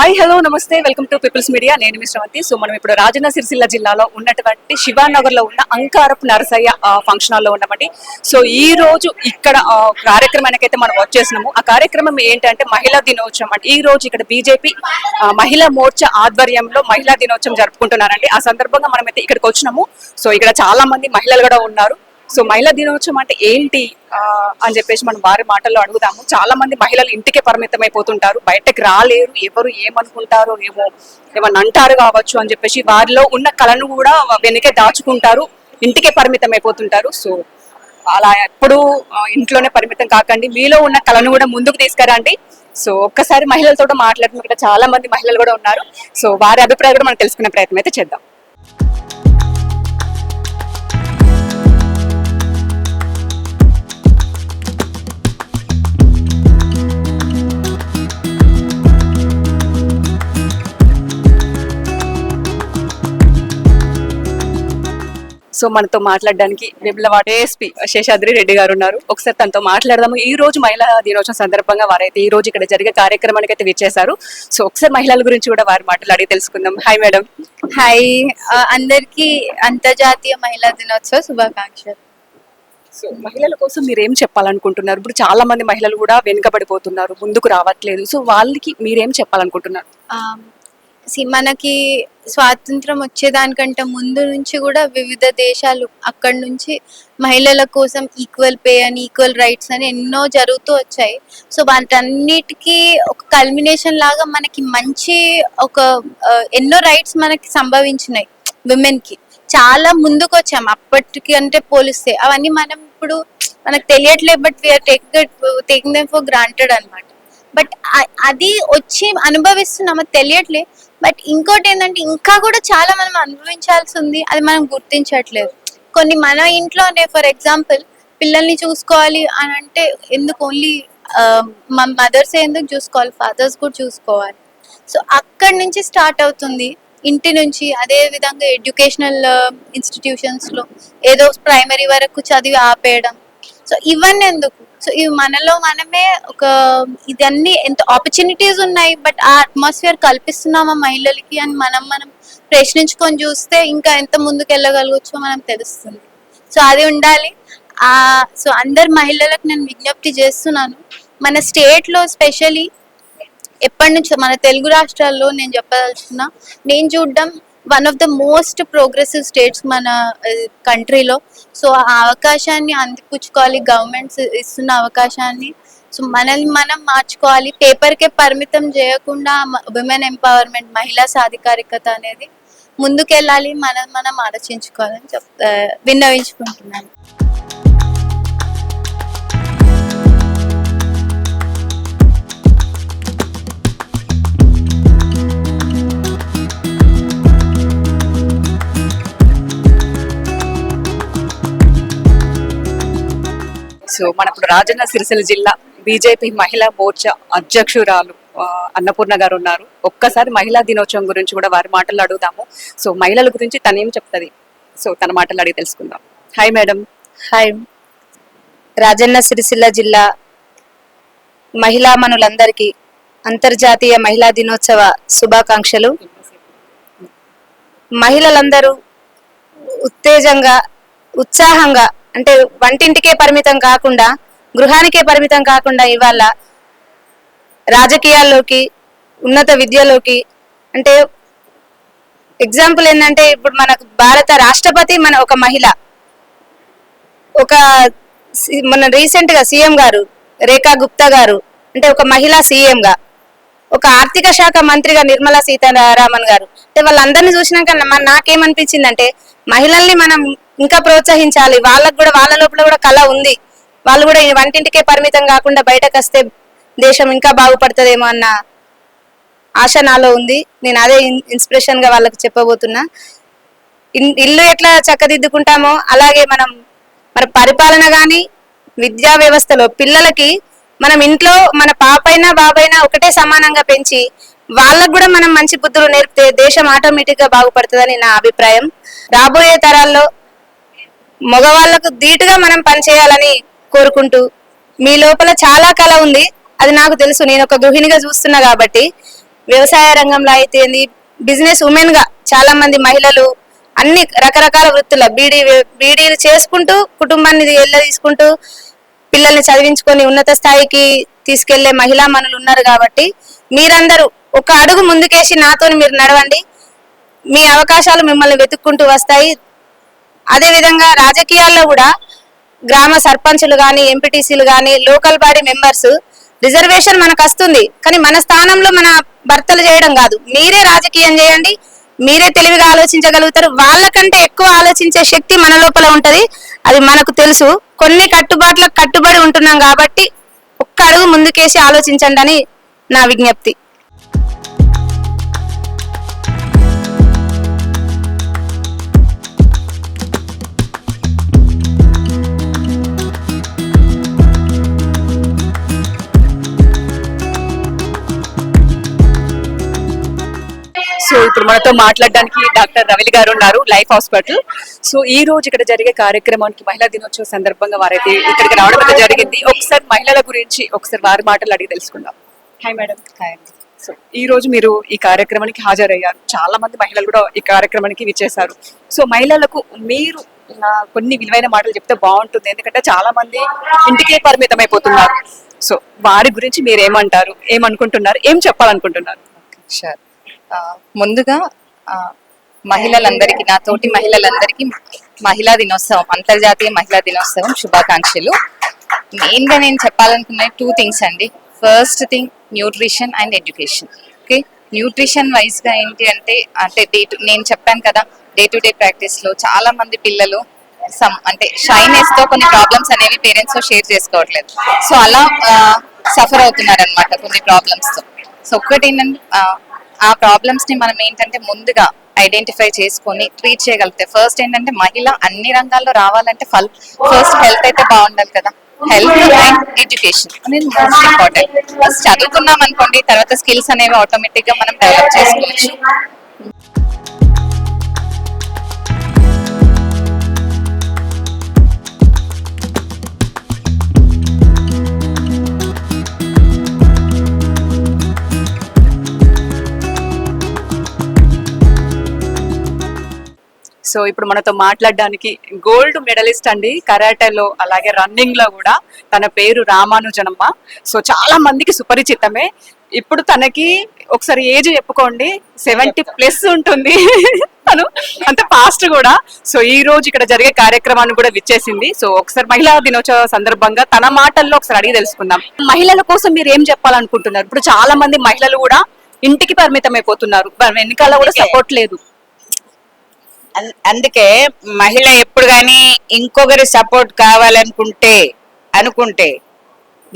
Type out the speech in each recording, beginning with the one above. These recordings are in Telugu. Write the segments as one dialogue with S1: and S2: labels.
S1: హాయ్ హలో నమస్తే వెల్కమ్ టు పీపుల్స్ మీడియా. నేను మీ శ్రవంతి. సో మనం ఇప్పుడు రాజన్న సిరిసిల్ల జిల్లాలో ఉన్నటువంటి శివానగర్ లో ఉన్న అంకారపు నరసయ్య ఫంక్షన్ హాల్ లో ఉన్నామండి. సో ఈ రోజు ఇక్కడ కార్యక్రమానికైతే మనం వచ్చేసినాము. ఆ కార్యక్రమం ఏంటంటే మహిళా దినోత్సవం అంటే ఈ రోజు ఇక్కడ బీజేపీ మహిళా మోర్చా ఆధ్వర్యంలో మహిళా దినోత్సవం జరుపుకుంటున్నారండి. ఆ సందర్భంగా మనమైతే ఇక్కడికి వచ్చినాము. సో ఇక్కడ చాలా మంది మహిళలు కూడా ఉన్నారు. సో మహిళా దినోత్సవం అంటే ఏంటి అని చెప్పేసి మనం వారి మాటల్లో అడుగుదాము. చాలా మంది మహిళలు ఇంటికే పరిమితం అయిపోతుంటారు, బయటకు రాలేరు, ఎవరు ఏమనుకుంటారో ఏమన్నా అంటారు కావచ్చు అని చెప్పేసి వారిలో ఉన్న కళను కూడా వెనకే దాచుకుంటారు, ఇంటికే పరిమితం అయిపోతుంటారు. సో అలా ఎప్పుడు ఇంట్లోనే పరిమితం కాకండి, మీలో ఉన్న కళను కూడా ముందుకు తీసుకురండి. సో ఒక్కసారి మహిళలతో మాట్లాడుతున్న ఇక్కడ చాలా మంది మహిళలు కూడా ఉన్నారు. సో వారి అభిప్రాయం కూడా మనం తెలుసుకునే ప్రయత్నం అయితే చేద్దాం. సో మనతో మాట్లాడడానికి వేములవాడ ఏఎస్పీ శేషాద్రి రెడ్డి గారు ఉన్నారు. ఒకసారి తనతో మాట్లాడదాము. ఈ రోజు మహిళా దినోత్సవం సందర్భంగా వారైతే ఈ రోజు ఇక్కడ జరిగే కార్యక్రమానికి అయితే విచ్చేశారు. సో ఒకసారి మహిళల గురించి కూడా వారి మాటలు అడిగి తెలుసుకుందాం. Hi madam.
S2: హాయ్, అందరికి అంతర్జాతీయ మహిళా దినోత్సవ శుభాకాంక్షలు.
S1: సో మహిళల కోసం మీరు ఏం చెప్పాలనుకుంటున్నారు? ఇప్పుడు చాలా మంది మహిళలు కూడా వెనుకబడిపోతున్నారు, ముందుకు రావట్లేదు. సో వాళ్ళకి మీరేం చెప్పాలనుకుంటున్నారు?
S2: మనకి స్వాతంత్రం వచ్చేదానికంటే ముందు నుంచి కూడా వివిధ దేశాలు అక్కడి నుంచి మహిళల కోసం ఈక్వల్ పే అని, ఈక్వల్ రైట్స్ అని ఎన్నో జరుగుతూ వచ్చాయి. సో వాటన్నిటికీ ఒక కల్మినేషన్ లాగా మనకి మంచి ఒక ఎన్నో రైట్స్ మనకి సంభవించినాయి. విమెన్ కి చాలా ముందుకు వచ్చాం అప్పటికి అంటే పోలిస్తే. అవన్నీ మనం ఇప్పుడు మనకు తెలియట్లేదు, but we're taking them for granted అనమాట. బట్ అది వచ్చి అనుభవిస్తున్నాం, అది తెలియట్లేదు. బట్ ఇంకోటి ఏంటంటే ఇంకా కూడా చాలా మనం అనుభవించాల్సి ఉంది, అది మనం గుర్తించట్లేదు. కొన్ని మన ఇంట్లోనే ఫర్ ఎగ్జాంపుల్ పిల్లల్ని చూసుకోవాలి అని అంటే ఎందుకు ఓన్లీ మా మదర్స్ ఎందుకు చూసుకోవాలి, ఫాదర్స్ కూడా చూసుకోవాలి. సో అక్కడి నుంచి స్టార్ట్ అవుతుంది, ఇంటి నుంచి. అదే విధంగా ఎడ్యుకేషనల్ ఇన్స్టిట్యూషన్స్ లో ఏదో ప్రైమరీ వరకు చదివి ఆపేయడం. సో ఇవన్నీ ఎందుకు? సో ఇవి మనలో మనమే ఒక ఇదన్నీ ఎంత ఆపర్చునిటీస్ ఉన్నాయి, బట్ ఆ అట్మాస్ఫియర్ కల్పిస్తున్నామా మహిళలకి అని మనం ప్రశ్నించుకొని చూస్తే ఇంకా ఎంత ముందుకు వెళ్ళగలగచ్చో మనం తెలుస్తుంది. సో అది ఉండాలి. సో అందరు మహిళలకు నేను విజ్ఞప్తి చేస్తున్నాను. మన స్టేట్ లో స్పెషలీ ఎప్పటి నుంచో మన తెలుగు రాష్ట్రాల్లో నేను చెప్పదలుచుకున్నా, నేను చూడడం one of the most progressive states మన కంట్రీలో. సో ఆ అవకాశాన్ని అందిపుచ్చుకోవాలి, గవర్నమెంట్స్ ఇస్తున్న అవకాశాన్ని. సో మనల్ని మనం మార్చుకోవాలి, పేపర్కే పరిమితం చేయకుండా విమెన్ ఎంపవర్మెంట్, మహిళా సాధికారికత అనేది ముందుకెళ్ళాలి, మనం ఆలోచించుకోవాలని విన్నవించుకుంటున్నాను.
S1: సో మన ఇప్పుడు రాజన్న సిరిసిల్ల జిల్లా బీజేపీ మహిళా మోర్చా అధ్యక్షురాలు అన్నపూర్ణ గారు ఉన్నారు. ఒక్కసారి మహిళా దినోత్సవం గురించి కూడా వారి మాటలు అడుగుదాము. సో మహిళల గురించి తనేం చెప్తుంది, సో తన మాటలు అడిగి తెలుసుకుందాం. Hi madam.
S3: Hi. Rajanna Sircilla జిల్లా మహిళా మనులందరికీ అంతర్జాతీయ మహిళా దినోత్సవ శుభాకాంక్షలు. మహిళలందరూ ఉత్తేజంగా, ఉత్సాహంగా, అంటే వంటింటికే పరిమితం కాకుండా, గృహానికే పరిమితం కాకుండా ఇవాళ రాజకీయాల్లోకి, ఉన్నత విద్యలోకి, అంటే ఎగ్జాంపుల్ ఏంటంటే ఇప్పుడు మనకు భారత రాష్ట్రపతి మన ఒక మహిళ. మన రీసెంట్ గా సీఎం గారు రేఖా గుప్తా గారు అంటే ఒక మహిళా సీఎం గా, ఒక ఆర్థిక శాఖ మంత్రిగా నిర్మలా సీతారామన్ గారు. అంటే వాళ్ళందరినీ చూసినాక నాకేమనిపించిందంటే మహిళల్ని మనం ఇంకా ప్రోత్సహించాలి. వాళ్ళకు కూడా వాళ్ళ లోపల కూడా కళ ఉంది, వాళ్ళు కూడా వంటింటికే పరిమితం కాకుండా బయటకు వస్తే దేశం ఇంకా బాగుపడుతుందేమో అన్న ఆశ నాలో ఉంది. నేను అదే ఇన్స్పిరేషన్ గా వాళ్ళకి చెప్పబోతున్నా. ఇల్లు ఎట్లా చక్కదిద్దుకుంటామో అలాగే మన పరిపాలన కానీ, విద్యా వ్యవస్థలో పిల్లలకి మనం ఇంట్లో మన పాపైనా బాబైనా ఒకటే సమానంగా పెంచి వాళ్ళకు కూడా మనం మంచి బుద్ధులు నేర్పితే దేశం ఆటోమేటిక్ గా బాగుపడుతుందని నా అభిప్రాయం. రాబోయే తరాల్లో మగవాళ్లకు ధీటుగా మనం పనిచేయాలని కోరుకుంటూ, మీ లోపల చాలా కళ ఉంది, అది నాకు తెలుసు, నేను ఒక గృహిణిగా చూస్తున్నా కాబట్టి వ్యవసాయ రంగంలో అయితే బిజినెస్ ఉమెన్ గా చాలా మంది మహిళలు అన్ని రకరకాల వృత్తుల బీడీలు చేసుకుంటూ కుటుంబాన్ని తీసుకుంటూ పిల్లల్ని చదివించుకొని ఉన్నత స్థాయికి తీసుకెళ్లే మహిళా మనులు ఉన్నారు. కాబట్టి మీరందరూ ఒక అడుగు ముందుకేసి నాతో మీరు నడవండి, మీ అవకాశాలు మిమ్మల్ని వెతుక్కుంటూ వస్తాయి. అదే విధంగా రాజకీయాల్లో కూడా గ్రామ సర్పంచులు కానీ, ఎంపీటీసీలు కానీ, లోకల్ బాడీ మెంబర్స్ రిజర్వేషన్ మనకు వస్తుంది, కానీ మన స్థానంలో మన భర్తలు చేయడం కాదు. మీరే రాజకీయం చేయండి, మీరే తెలివిగా ఆలోచించగలుగుతారు. వాళ్ళకంటే ఎక్కువ ఆలోచించే శక్తి మన లోపల ఉంటది, అది మనకు తెలుసు. కొన్ని కట్టుబాట్లకు కట్టుబడి ఉంటున్నాం కాబట్టి ఒక్క అడుగు ముందుకేసి ఆలోచించండి అని నా విజ్ఞప్తి.
S1: సో ఇప్పుడు మనతో మాట్లాడడానికి డాక్టర్ రవిలి గారు ఉన్నారు, లైఫ్ హాస్పిటల్. సో ఈ రోజు ఇక్కడ జరిగే కార్యక్రమానికి మహిళా దినోత్సవ సందర్భంగా వారైతే ఇక్కడికి రావడం అయితే జరిగింది. ఒకసారి మహిళల గురించి ఒకసారి వారి మాటలు అడిగి తెలుసుకుందాం. Hi madam. హాయ్. సో ఈ రోజు మీరు ఈ కార్యక్రమానికి హాజరయ్యారు, చాలా మంది మహిళలు కూడా ఈ కార్యక్రమానికి విచ్చేశారు. సో మహిళలకు మీరు కొన్ని విలువైన మాటలు చెప్తే బాగుంటుంది, ఎందుకంటే చాలా మంది ఇంటికే పరిమితం అయిపోతున్నారు. సో వారి గురించి మీరు ఏమంటారు, ఏమనుకుంటున్నారు, ఏం చెప్పాలనుకుంటున్నారు?
S4: షూర్. ముందుగా మహిళలందరికీ, నా తోటి మహిళలందరికీ మహిళా దినోత్సవం, అంతర్జాతీయ మహిళా దినోత్సవం శుభాకాంక్షలు. మెయిన్ గా నేను చెప్పాలనుకున్నది 2 థింగ్స్ అండి. First thing nutrition and education. Okay, nutrition wise గా ఏంటి అంటే నేను చెప్పాను కదా, డే టు డే ప్రాక్టీస్ లో చాలా మంది పిల్లలు అంటే షైనెస్ తో కొన్ని ప్రాబ్లమ్స్ అనేవి పేరెంట్స్ తో షేర్ చేసుకోవట్లేదు. సో అలా సఫర్ అవుతున్నారు అనమాట కొన్ని ప్రాబ్లమ్స్ తో. సో ఒక్కటి ఏంటంటే ఆ ప్రాబ్లమ్స్ ని మనం ఏంటంటే ముందుగా ఐడెంటిఫై చేసుకొని ట్రీట్ చేయగలిగితే, ఫస్ట్ ఏంటంటే మహిళ అన్ని రంగాల్లో రావాలంటే ఫస్ట్ హెల్త్ అయితే బాగుండాలి కదా. హెల్త్ అండ్ ఎడ్యుకేషన్ అనేది మోస్ట్ ఇంపార్టెంట్. ఫస్ట్ చదువుకున్నాం అనుకోండి, తర్వాత స్కిల్స్ అనేవి ఆటోమేటిక్ గా మనం డెవలప్ చేసుకోవచ్చు.
S1: సో ఇప్పుడు మనతో మాట్లాడడానికి గోల్డ్ మెడలిస్ట్ అండి కరాటేలో, అలాగే రన్నింగ్ లో కూడా. తన పేరు రామానుజనమ్మ. సో చాలా మందికి సుపరిచితమే. ఇప్పుడు తనకి ఒకసారి ఏజ్ చెప్పుకోండి, 70+ ఉంటుంది. తను అంత ఫాస్ట్ కూడా. సో ఈ రోజు ఇక్కడ జరిగే కార్యక్రమాన్ని కూడా విచ్చేసింది. సో ఒకసారి మహిళా దినోత్సవ సందర్భంగా తన మాటల్లో ఒకసారి అడిగి తెలుసుకుందాం. మహిళల కోసం మీరు ఏం చెప్పాలనుకుంటున్నారు? ఇప్పుడు చాలా మంది మహిళలు కూడా ఇంటికి పరిమితం అయిపోతున్నారు, వెనకాల కూడా సపోర్ట్ లేదు.
S5: అందుకే మహిళ ఎప్పుడు కానీ ఇంకొకరి సపోర్ట్ అనుకుంటే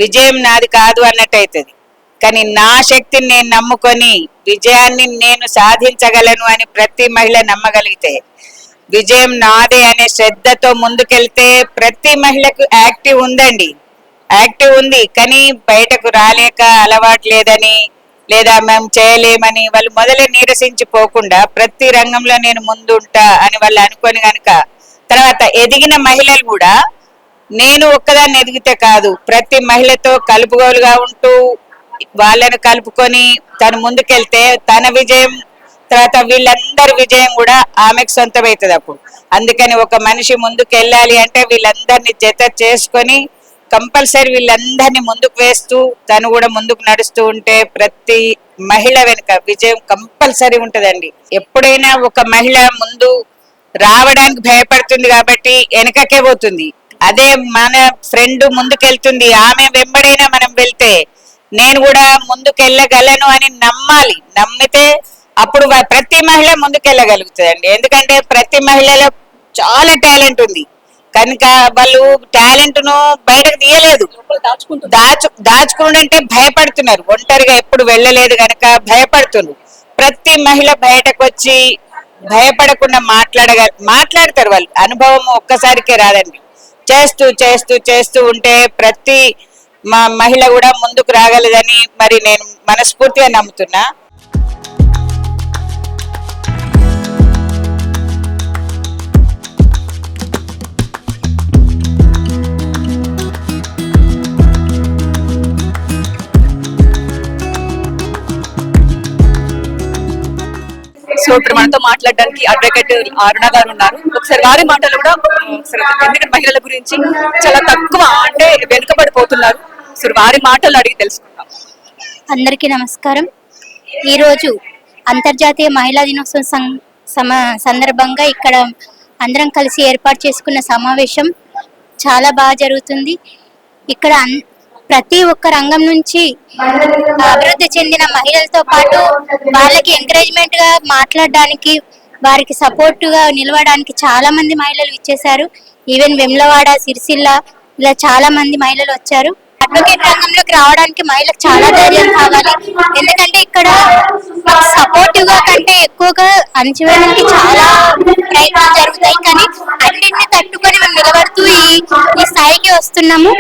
S5: విజయం నాది కాదు అన్నట్టు అవుతుంది. కానీ నా శక్తిని నేను నమ్ముకొని విజయాన్ని నేను సాధించగలను అని ప్రతి మహిళ నమ్మగలిగితే, విజయం నాదే అనే శ్రద్ధతో ముందుకెళ్తే, ప్రతి మహిళకు యాక్టివ్ ఉంది, కానీ బయటకు రాలేక అలవాటు లేదని లేదా మేము చేయలేమని వాళ్ళు మొదలే నీరసించిపోకుండా ప్రతి రంగంలో నేను ముందుంటా అని వాళ్ళు అనుకొని గనుక, తర్వాత ఎదిగిన మహిళలు కూడా నేను ఒక్కదాన్ని ఎదిగితే కాదు, ప్రతి మహిళతో కలుపుగోలుగా ఉంటూ వాళ్ళను కలుపుకొని తను ముందుకెళ్తే తన విజయం, తర్వాత వీళ్ళందరి విజయం కూడా ఆమెకు సొంతమవుతుంది అప్పుడు. అందుకని ఒక మనిషి ముందుకు వెళ్ళాలి అంటే వీళ్ళందరినీ జత చేసుకొని కంపల్సరీ వీళ్ళందరినీ ముందుకు వేస్తూ తను కూడా ముందుకు నడుస్తూ ఉంటే ప్రతి మహిళ వెనుక విజయం కంపల్సరీ ఉంటదండి. ఎప్పుడైనా ఒక మహిళ ముందు రావడానికి భయపడుతుంది కాబట్టి వెనకకే పోతుంది. అదే మన ఫ్రెండ్ ముందుకెళ్తుంది, ఆమె వెంబడైనా మనం వెళ్తే నేను కూడా ముందుకెళ్ళగలను అని నమ్మితే అప్పుడు ప్రతి మహిళ ముందుకెళ్ళగలుగుతుందండి. ఎందుకంటే ప్రతి మహిళలో చాలా టాలెంట్ ఉంది కనుక వాళ్ళు టాలెంట్ ను బయటకు తీయలేదు, దాచుకుంటే భయపడుతున్నారు. ఒంటరిగా ఎప్పుడు వెళ్ళలేదు కనుక భయపడుతున్నారు. ప్రతి మహిళ బయటకు వచ్చి భయపడకుండా మాట్లాడతారు. వాళ్ళు అనుభవం ఒక్కసారికే రాదండి. చేస్తూ చేస్తూ చేస్తూ ఉంటే ప్రతి మహిళ కూడా ముందుకు రాగలదని మరి నేను మనస్ఫూర్తిగా నమ్ముతున్నా.
S1: ఇప్పుడు మనతో మాట్లాడడానికి అడ్వకేట్ అరుణ గారు ఉన్నారు. ఒకసారి వారి మాటలు కూడా ఒకసారి ఎందుకంటే మహిళల గురించి చాలా తక్కువ అంటే వెనుకబడిపోతున్నారు. సో వారి మాటలు అడిగి తెలుసుకుందాం.
S6: అందరికీ నమస్కారం. ఈరోజు అంతర్జాతీయ మహిళా దినోత్సవం సందర్భంగా ఇక్కడ అందరం కలిసి ఏర్పాటు చేసుకున్న సమావేశం చాలా బాగా జరుగుతుంది. ఇక్కడ ప్రతి ఒక్క రంగం నుంచి అభివృద్ధి చెందిన మహిళలతో పాటు వాళ్ళకి ఎంకరేజ్మెంట్ గా మాట్లాడడానికి, వారికి సపోర్ట్ గా నిలవడానికి చాలా మంది మహిళలు ఇచ్చేశారు. ఈవెన్ వెమ్లవాడ, సిరిసిల్ల ఇలా చాలా మంది మహిళలు వచ్చారు. అడ్వకేట్ రంగంలోకి రావడానికి మహిళలకు చాలా ధైర్యం కావాలి. ఎందుకంటే ఇక్కడ సపోర్టివ్ గా కంటే ఎక్కువగా అణచివేయడానికి చాలా ప్రయత్నాలు జరుగుతాయి. కానీ అన్నింటినీ తట్టుకొని మేము నిలబడుతూ ఈ స్థాయికి వస్తున్నాము.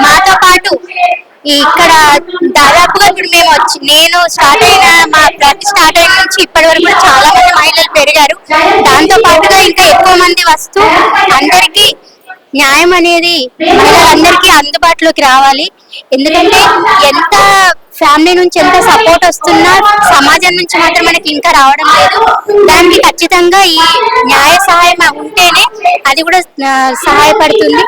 S6: మాతో పాటు ఇక్కడ దాదాపుగా ఇప్పుడు నేను స్టార్ట్ అయిన స్టార్ట్ అయిన నుంచి ఇప్పటి వరకు చాలా మంది మహిళలు పెరిగారు. దాంతో పాటుగా ఇంకా ఎక్కువ మంది వస్తూ అందరికీ న్యాయం అనేది మహిళలందరికీ అందుబాటులోకి రావాలి. ఎందుకంటే ఎంత ఫ్యామిలీ నుంచి ఎంత సపోర్ట్ వస్తున్నా సమాజం నుంచి మాత్రం మనకి ఇంకా రావడం లేదు. దానికి ఖచ్చితంగా ఈ న్యాయ సహాయం ఉంటేనే అది కూడా సహాయపడుతుంది.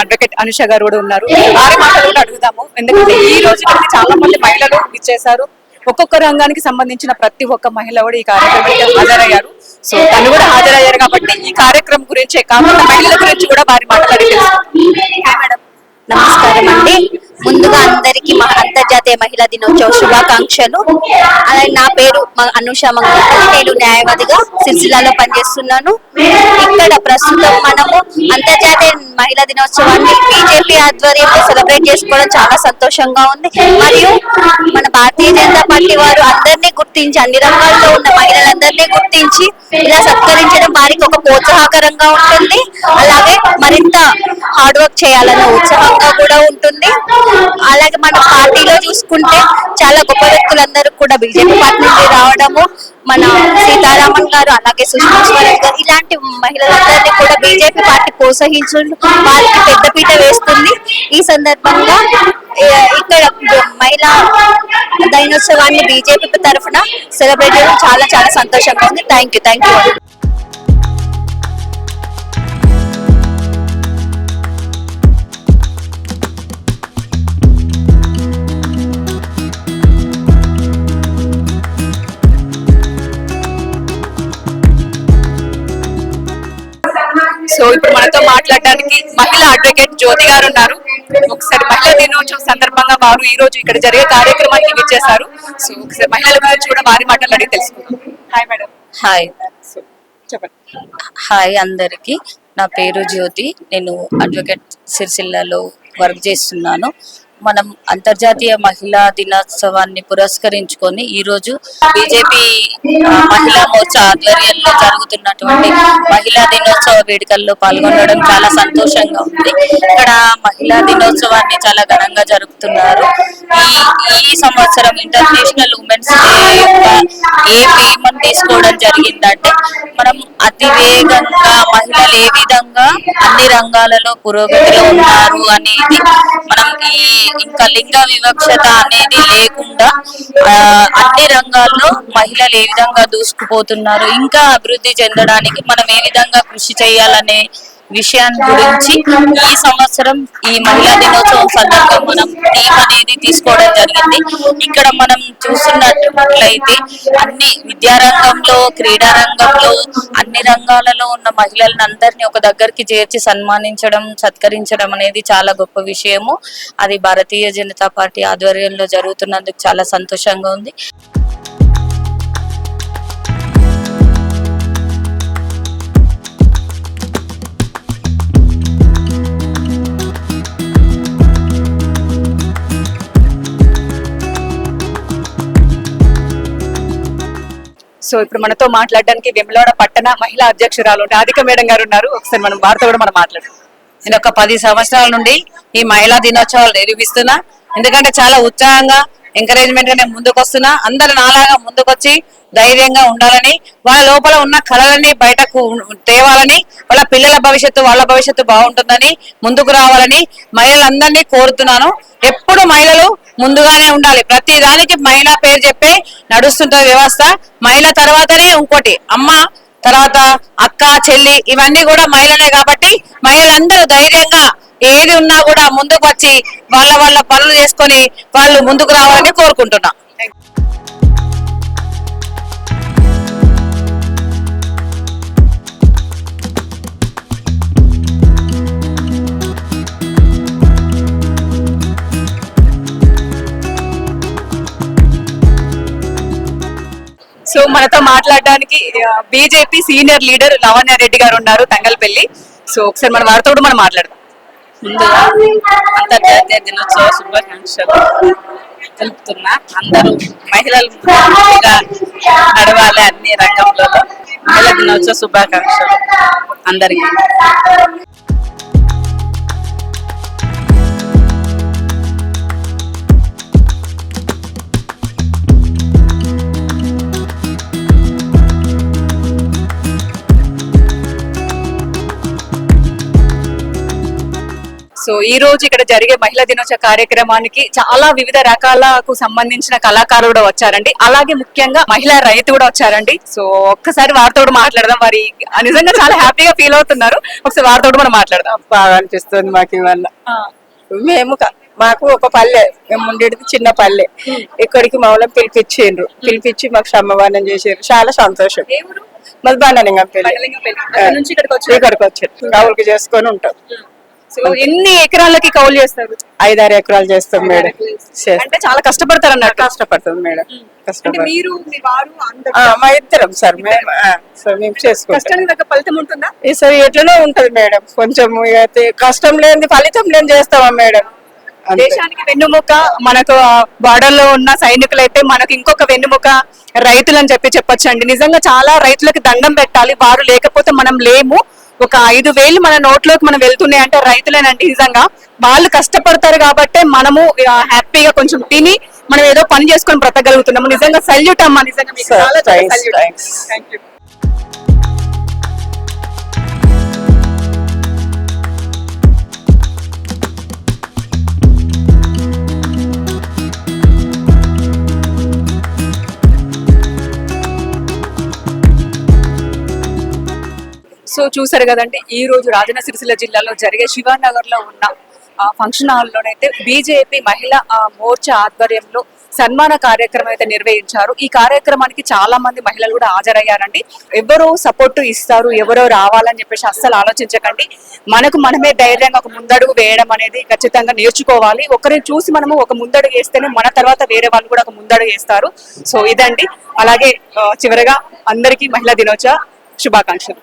S1: అడ్వకేట్ అనుష గారు కూడా ఉన్నారు. వారి మాటలు కూడా అడుగుదాము. ఎందుకంటే ఈ రోజు ఇక్కడికి చాలా మంది మహిళలు ఇచ్చేశారు. ఒక్కొక్క రంగానికి సంబంధించిన ప్రతి ఒక్క మహిళ కూడా ఈ కార్యక్రమానికి హాజరయ్యారు. సో తను కూడా హాజరయ్యారు కాబట్టి ఈ కార్యక్రమం గురించే కాకుండా మహిళల గురించి కూడా వారి మాటలు అడిగి
S6: మేడం నమస్కారం అండి. ముందుగా అందరికి అంతర్జాతీయ మహిళా దినోత్సవ శుభాకాంక్షలు. అలాగే నా పేరు అనుష మంగళపల్లి. నేను న్యాయవాదిగా సిరిసిల్లాలో పనిచేస్తున్నాను. ఇక్కడ ప్రస్తుతం మనము అంతర్జాతీయ మహిళా దినోత్సవాన్ని బీజేపీ ఆధ్వర్యంలో సెలబ్రేట్ చేసుకోవడం చాలా సంతోషంగా ఉంది. మరియు మన భారతీయ జనతా పార్టీ వారు అందరినీ గుర్తించి, అన్ని రంగాల్లో ఉన్న మహిళలందరినీ గుర్తించి ఇలా సత్కరించడం వారికి ఒక ప్రోత్సాహకరంగా ఉంటుంది. అలాగే మరింత హార్డ్ వర్క్ చేయాలన్న ఉత్సాహంగా కూడా ఉంటుంది. అలాగే మన పార్టీలో చూసుకుంటే చాలా గొప్ప వ్యక్తులందరూ కూడా బీజేపీ పార్టీ నుండి రావడము, మన సీతారామన్ గారు, అలాగే సుష్మా స్వరాజ్ గారు, ఇలాంటి మహిళలందరినీ కూడా బీజేపీ పార్టీ ప్రోత్సహించు వారికి పెద్దపీట వేస్తుంది. ఈ సందర్భంగా ఇక్కడ మహిళా దినోత్సవాన్ని బీజేపీ తరఫున సెలబ్రేట్ చేయడం చాలా చాలా సంతోషంగా ఉంది. Thank you.
S1: సో ఇప్పుడు మనతో మాట్లాడడానికి మహిళా అడ్వకేట్ జ్యోతి గారు ఉన్నారు. ఒకసారి మహిళా దినోత్సవం సందర్భంగా వారు ఈ రోజు ఇక్కడ జరిగే కార్యక్రమానికి విచ్చేశారు. సో ఒకసారి మహిళల గురించి కూడా వారి మాటలు అడిగి తెలుసుకుందాం. Hi madam.
S3: హాయ్.
S1: చెప్పండి.
S3: హాయ్ అందరికి. నా పేరు జ్యోతి. నేను అడ్వకేట్ సిరిసిల్లాలో వర్క్ చేస్తున్నాను. మనం అంతర్జాతీయ మహిళా దినోత్సవాన్ని పురస్కరించుకొని ఈ రోజు బీజేపీ మహిళా మోర్చా ఆధ్వర్యంలో జరుగుతున్నటువంటి మహిళా దినోత్సవ వేడుకల్లో పాల్గొనడం చాలా సంతోషంగా ఉంది. ఇక్కడ మహిళా దినోత్సవాన్ని చాలా ఘనంగా జరుపుతున్నారు. ఈ సంవత్సరం ఇంటర్నేషనల్ ఉమెన్స్ డే యొక్క ఏం తీసుకోవడం జరిగిందంటే, మనం అతి వేగంగా మహిళలు ఏ విధంగా అన్ని రంగాలలో పురోగతిలో ఉన్నారు అనేది, మనం ఇంకా లింగ వివక్షత అనేది లేకుండా అన్ని రంగాల్లో మహిళలు ఏ విధంగా దూసుకుపోతున్నారు, ఇంకా అభివృద్ధి చెందడానికి మనం ఏ విధంగా కృషి చేయాలనే విషయాన్ని గురించి ఈ సంవత్సరం ఈ మహిళా దినోత్సవం సందర్భంగా మనం థీమ్ అనేది తీసుకోవడం జరిగింది. ఇక్కడ మనం చూస్తున్నట్లయితే అన్ని విద్యారంగంలో, క్రీడా రంగంలో, అన్ని రంగాలలో ఉన్న మహిళలను అందరినీ ఒక దగ్గరికి చేర్చి సన్మానించడం, సత్కరించడం అనేది చాలా గొప్ప విషయము. అది భారతీయ జనతా పార్టీ ఆధ్వర్యంలో జరుగుతున్నందుకు చాలా సంతోషంగా ఉంది.
S1: సో ఇప్పుడు మనతో మాట్లాడడానికి వెమ్లవాడ పట్టణ మహిళా అధ్యక్షురాలు రాధిక మేడం గారు ఉన్నారు. ఒకసారి మనం వారితో కూడా మనం మాట్లాడదాం.
S7: నేను ఒక 10 సంవత్సరాల నుండి ఈ మహిళా దినోత్సవాలు నిర్వహిస్తున్నా. ఎందుకంటే చాలా ఉత్సాహంగా ఎంకరేజ్మెంట్ గా నేను ముందుకు వస్తున్నా. అందరు నాలాగా ముందుకొచ్చి ధైర్యంగా ఉండాలని, వాళ్ళ లోపల ఉన్న కళలని బయటకు తేవాలని, వాళ్ళ పిల్లల భవిష్యత్తు వాళ్ళ భవిష్యత్తు బాగుంటుందని ముందుకు రావాలని మహిళలందరినీ కోరుతున్నాను. ఎప్పుడు మహిళలు ముందుగానే ఉండాలి. ప్రతి దానికి మహిళ పేరు చెప్పే నడుస్తుంటది వ్యవస్థ. మహిళ తర్వాతనే ఇంకోటి అమ్మ, తర్వాత అక్క, చెల్లి, ఇవన్నీ కూడా మహిళలే. కాబట్టి మహిళలందరూ ధైర్యంగా ఏది ఉన్నా కూడా ముందుకు వచ్చి వాళ్ళ వాళ్ళ పనులు చేసుకొని వాళ్ళు ముందుకు రావాలని కోరుకుంటున్నా.
S1: సో మనతో మాట్లాడడానికి BJP senior leader Lavanya Reddy గారు ఉన్నారు తంగల్పల్లి. సో ఒకసారి మనం వారితో కూడా మనం మాట్లాడదాం.
S8: ముందుగా అంతర్జాతీయ దినోత్సవ శుభాకాంక్షలు తెలుపుతున్నా. అందరూ మహిళలు ముందుగా నడవాలి అన్ని రంగంలో. మహిళా దినోత్సవ శుభాకాంక్షలు అందరికీ.
S1: సో ఈ రోజు ఇక్కడ జరిగే మహిళా దినోత్సవ కార్యక్రమానికి చాలా వివిధ రకాలకు సంబంధించిన కళాకారులు కూడా వచ్చారండి. అలాగే ముఖ్యంగా మహిళా రైతు కూడా వచ్చారండి. సో ఒక్కసారి వారితో కూడా మాట్లాడదాం. వారి నిజంగా చాలా హ్యాపీగా ఫీల్ అవుతున్నారు. ఒకసారి వారితో కూడా మనం మాట్లాడదాం.
S9: బాగా అనిపిస్తుంది మాకు ఇవల్ల. మాకు ఒక పల్లె, మేము ఉండేది చిన్న పల్లె. ఇక్కడికి మౌలం పిలిపించి మాకు సమ్మవానం చేసారు. చాలా సంతోషం. మాది బండలింగంపల్లి. ఇక్కడికి వచ్చారు కౌలుకి చేసుకొని ఉంటాం.
S1: సో ఎన్ని ఎకరాలకి కౌలు చేస్తారు?
S9: 5-6 ఎకరాలు చేస్తాం మేడం.
S1: అంటే చాలా కష్టపడతారు అన్నట్టు.
S9: కష్టపడతాం మేడం. కష్టపడతాం.
S1: మీరు మీ వారు
S9: మా ఇద్దరం సార్ మేము చేసుకుంటాం.
S1: కష్టానికి తగ్గ ఫలితం ఉంటుందా?
S9: ఈసారి ఎట్లనో ఉంటది మేడం. కొంచెం కష్టం లేని ఫలితం లేని చేస్తామా మేడం.
S1: దేశానికి వెన్నుముక మనకు బార్డర్ లో ఉన్న సైనికులైతే మనకు ఇంకొక వెన్నుముక రైతులు అని చెప్పొచ్చు అండి. నిజంగా చాలా రైతులకు దండం పెట్టాలి. వారు లేకపోతే మనం లేము. ఒక 5,000 మన నోట్లోకి మనం వెళ్తున్నాయి అంటే రైతులేనండి. నిజంగా వాళ్ళు కష్టపడతారు కాబట్టి మనము హ్యాపీగా కొంచెం తిని మనం ఏదో పని చేసుకొని బ్రతకగలుగుతున్నాము. నిజంగా సల్యూట్ అమ్మా. నిజంగా మీకు చాలా సల్యూట్. థాంక్యూ. సో చూసారు కదండి, ఈ రోజు రాజన్న సిరిసిల్ల జిల్లాలో జరిగే శివానగర్ లో ఉన్న ఫంక్షన్ హాల్ లోనైతే బీజేపీ మహిళా మోర్చా ఆధ్వర్యంలో సన్మాన కార్యక్రమం అయితే నిర్వహించారు. ఈ కార్యక్రమానికి చాలా మంది మహిళలు కూడా హాజరయ్యారండి. ఎవరో సపోర్ట్ ఇస్తారు, ఎవరో రావాలని చెప్పేసి అస్సలు ఆలోచించకండి. మనకు మనమే ధైర్యంగా ఒక ముందడుగు వేయడం అనేది ఖచ్చితంగా నేర్చుకోవాలి. ఒకరిని చూసి మనము ఒక ముందడుగు వేస్తేనే మన తర్వాత వేరే వాళ్ళు కూడా ఒక ముందడుగు వేస్తారు. సో ఇదండి. అలాగే చివరగా అందరికీ మహిళా దినోత్సవ శుభాకాంక్షలు.